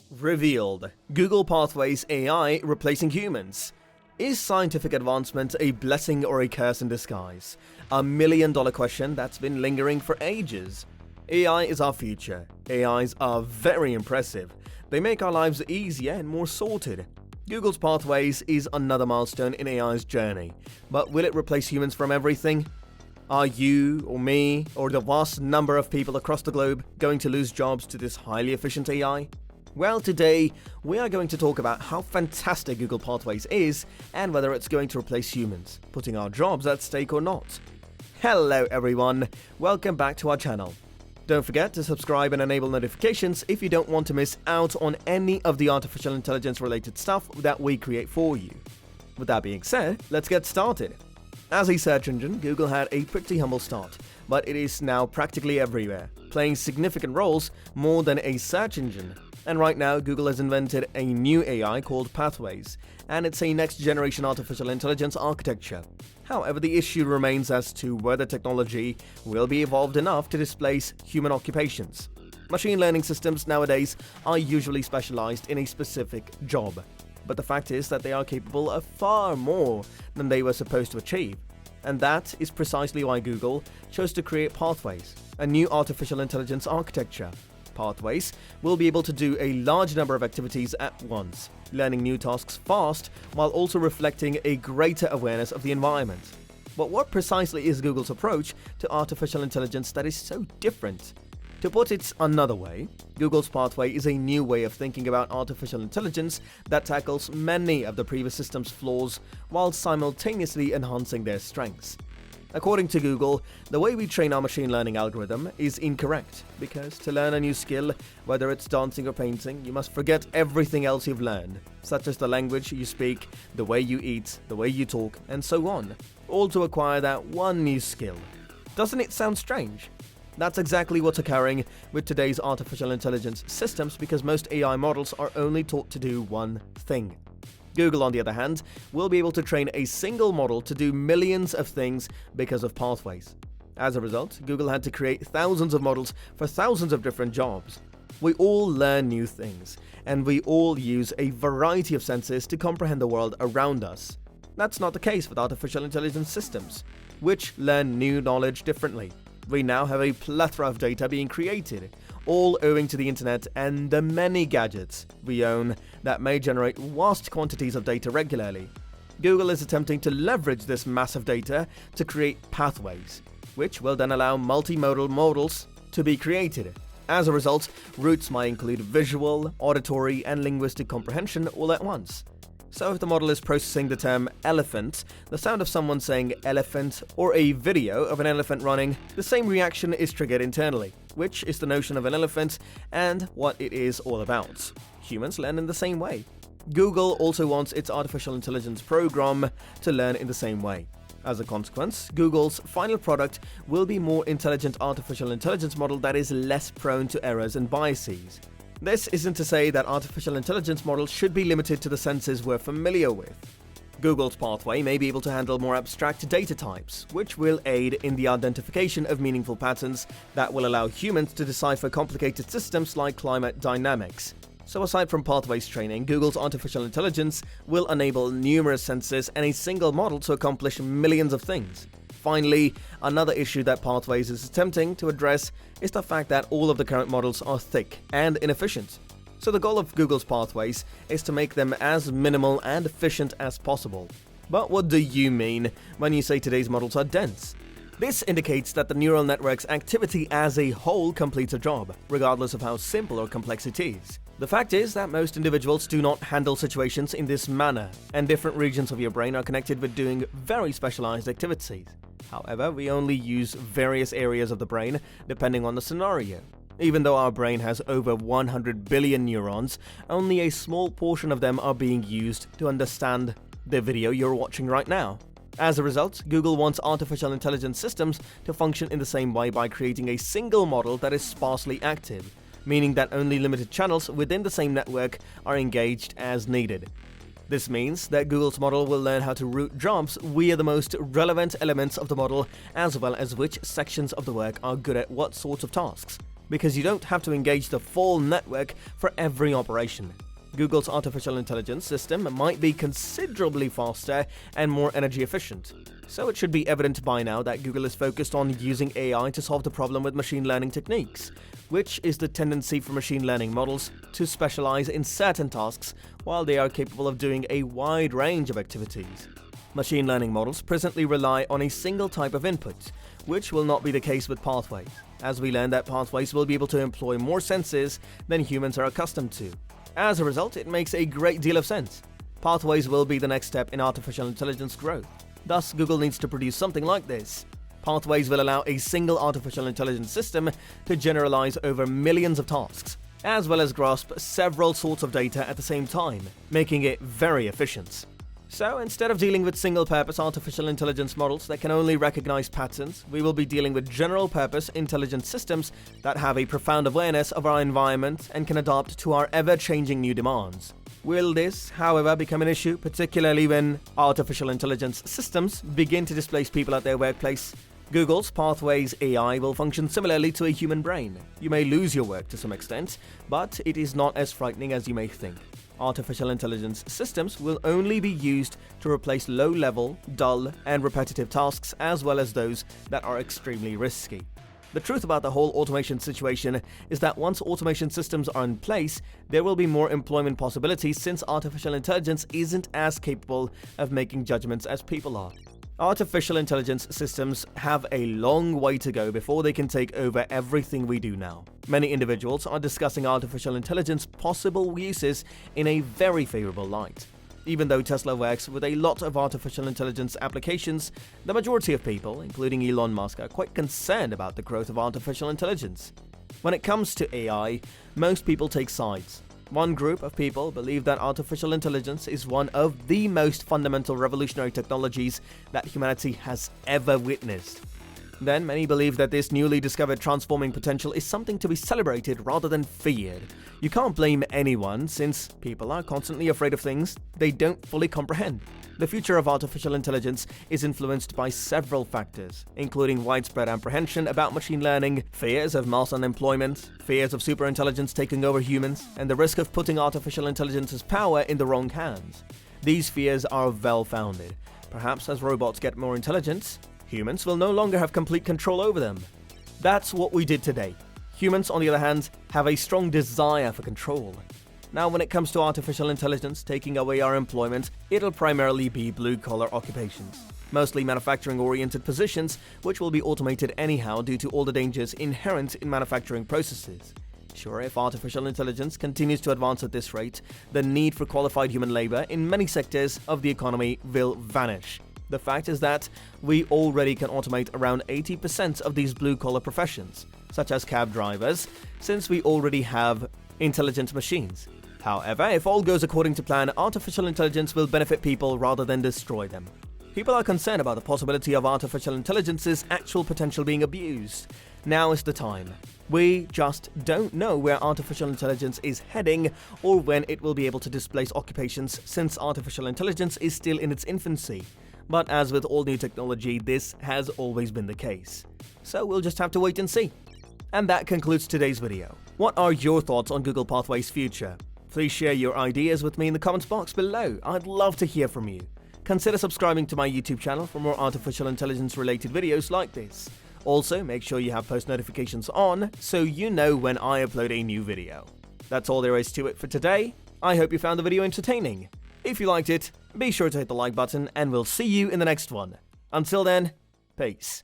Revealed. Google Pathways AI replacing humans. Is scientific advancement a blessing or a curse in disguise? A million-dollar question that's been lingering for ages. AI is our future. AIs are very impressive. They make our lives easier and more sorted. Google's Pathways is another milestone in AI's journey. But will it replace humans from everything? Are you, or me, or the vast number of people across the globe going to lose jobs to this highly efficient AI? Well, today, we are going to talk about how fantastic Google Pathways is and whether it's going to replace humans, putting our jobs at stake or not. Hello everyone, welcome back to our channel. Don't forget to subscribe and enable notifications if you don't want to miss out on any of the artificial intelligence related stuff that we create for you. With that being said, let's get started. As a search engine, Google had a pretty humble start, but it is now practically everywhere, playing significant roles more than a search engine. And right now, Google has invented a new AI called Pathways, and it's a next-generation artificial intelligence architecture. However, the issue remains as to whether technology will be evolved enough to displace human occupations. Machine learning systems nowadays are usually specialized in a specific job, but the fact is that they are capable of far more than they were supposed to achieve. And that is precisely why Google chose to create Pathways, a new artificial intelligence architecture. Pathways will be able to do a large number of activities at once, learning new tasks fast while also reflecting a greater awareness of the environment. But what precisely is Google's approach to artificial intelligence that is so different? To put it another way, Google's Pathway is a new way of thinking about artificial intelligence that tackles many of the previous system's flaws while simultaneously enhancing their strengths. According to Google, the way we train our machine learning algorithm is incorrect, because to learn a new skill, whether it's dancing or painting, you must forget everything else you've learned, such as the language you speak, the way you eat, the way you talk, and so on, all to acquire that one new skill. Doesn't it sound strange? That's exactly what's occurring with today's artificial intelligence systems, because most AI models are only taught to do one thing. Google, on the other hand, will be able to train a single model to do millions of things because of Pathways. As a result, Google had to create thousands of models for thousands of different jobs. We all learn new things, and we all use a variety of senses to comprehend the world around us. That's not the case with artificial intelligence systems, which learn new knowledge differently. We now have a plethora of data being created, all owing to the internet and the many gadgets we own that may generate vast quantities of data regularly. Google is attempting to leverage this massive data to create pathways, which will then allow multimodal models to be created. As a result, routes might include visual, auditory, and linguistic comprehension all at once. So if the model is processing the term elephant, the sound of someone saying elephant, or a video of an elephant running, the same reaction is triggered internally, which is the notion of an elephant and what it is all about. Humans learn in the same way. Google also wants its artificial intelligence program to learn in the same way. As a consequence, Google's final product will be a more intelligent artificial intelligence model that is less prone to errors and biases. This isn't to say that artificial intelligence models should be limited to the senses we're familiar with. Google's Pathway may be able to handle more abstract data types, which will aid in the identification of meaningful patterns that will allow humans to decipher complicated systems like climate dynamics. So aside from Pathways training, Google's artificial intelligence will enable numerous senses and a single model to accomplish millions of things. Finally, another issue that Pathways is attempting to address is the fact that all of the current models are thick and inefficient. So the goal of Google's Pathways is to make them as minimal and efficient as possible. But what do you mean when you say today's models are dense? This indicates that the neural network's activity as a whole completes a job, regardless of how simple or complex it is. The fact is that most individuals do not handle situations in this manner, and different regions of your brain are connected with doing very specialized activities. However, we only use various areas of the brain depending on the scenario. Even though our brain has over 100 billion neurons, only a small portion of them are being used to understand the video you're watching right now. As a result, Google wants artificial intelligence systems to function in the same way by creating a single model that is sparsely active, meaning that only limited channels within the same network are engaged as needed. This means that Google's model will learn how to route jobs via the most relevant elements of the model, as well as which sections of the work are good at what sorts of tasks. because you don't have to engage the full network for every operation. Google's artificial intelligence system might be considerably faster and more energy efficient. So it should be evident by now that Google is focused on using AI to solve the problem with machine learning techniques, which is the tendency for machine learning models to specialize in certain tasks while they are capable of doing a wide range of activities. Machine learning models presently rely on a single type of input, which will not be the case with pathways, as we learn that pathways will be able to employ more senses than humans are accustomed to. As a result, it makes a great deal of sense. Pathways will be the next step in artificial intelligence growth. Thus, Google needs to produce something like this. Pathways will allow a single artificial intelligence system to generalize over millions of tasks, as well as grasp several sorts of data at the same time, making it very efficient. So, instead of dealing with single-purpose artificial intelligence models that can only recognize patterns, we will be dealing with general-purpose intelligent systems that have a profound awareness of our environment and can adapt to our ever-changing new demands. Will this, however, become an issue, particularly when artificial intelligence systems begin to displace people at their workplace? Google's Pathways AI will function similarly to a human brain. You may lose your work to some extent, but it is not as frightening as you may think. Artificial intelligence systems will only be used to replace low-level, dull, and repetitive tasks, as well as those that are extremely risky. The truth about the whole automation situation is that once automation systems are in place, there will be more employment possibilities since artificial intelligence isn't as capable of making judgments as people are. Artificial intelligence systems have a long way to go before they can take over everything we do now. Many individuals are discussing artificial intelligence possible uses in a very favorable light. Even though Tesla works with a lot of artificial intelligence applications, the majority of people, including Elon Musk, are quite concerned about the growth of artificial intelligence. When it comes to AI, most people take sides. One group of people believe that artificial intelligence is one of the most fundamental revolutionary technologies that humanity has ever witnessed. Then many believe that this newly discovered transforming potential is something to be celebrated rather than feared. You can't blame anyone since people are constantly afraid of things they don't fully comprehend. The future of artificial intelligence is influenced by several factors, including widespread apprehension about machine learning, fears of mass unemployment, fears of superintelligence taking over humans, and the risk of putting artificial intelligence's power in the wrong hands. These fears are well-founded. Perhaps as robots get more intelligent, humans will no longer have complete control over them. That's what we did today. Humans, on the other hand, have a strong desire for control. Now, when it comes to artificial intelligence taking away our employment, it'll primarily be blue-collar occupations, mostly manufacturing-oriented positions, which will be automated anyhow due to all the dangers inherent in manufacturing processes. Sure, if artificial intelligence continues to advance at this rate, the need for qualified human labor in many sectors of the economy will vanish. The fact is that we already can automate around 80% of these blue-collar professions, such as cab drivers, since we already have intelligent machines. However, if all goes according to plan, artificial intelligence will benefit people rather than destroy them. People are concerned about the possibility of artificial intelligence's actual potential being abused. Now is the time. We just don't know where artificial intelligence is heading or when it will be able to displace occupations, since artificial intelligence is still in its infancy. But as with all new technology, this has always been the case. So we'll just have to wait and see. And that concludes today's video. What are your thoughts on Google Pathways' future? Please share your ideas with me in the comments box below. I'd love to hear from you. Consider subscribing to my YouTube channel for more artificial intelligence related videos like this. Also, make sure you have post notifications on so you know when I upload a new video. That's all there is to it for today. I hope you found the video entertaining. If you liked it, be sure to hit the like button and we'll see you in the next one. Until then, peace.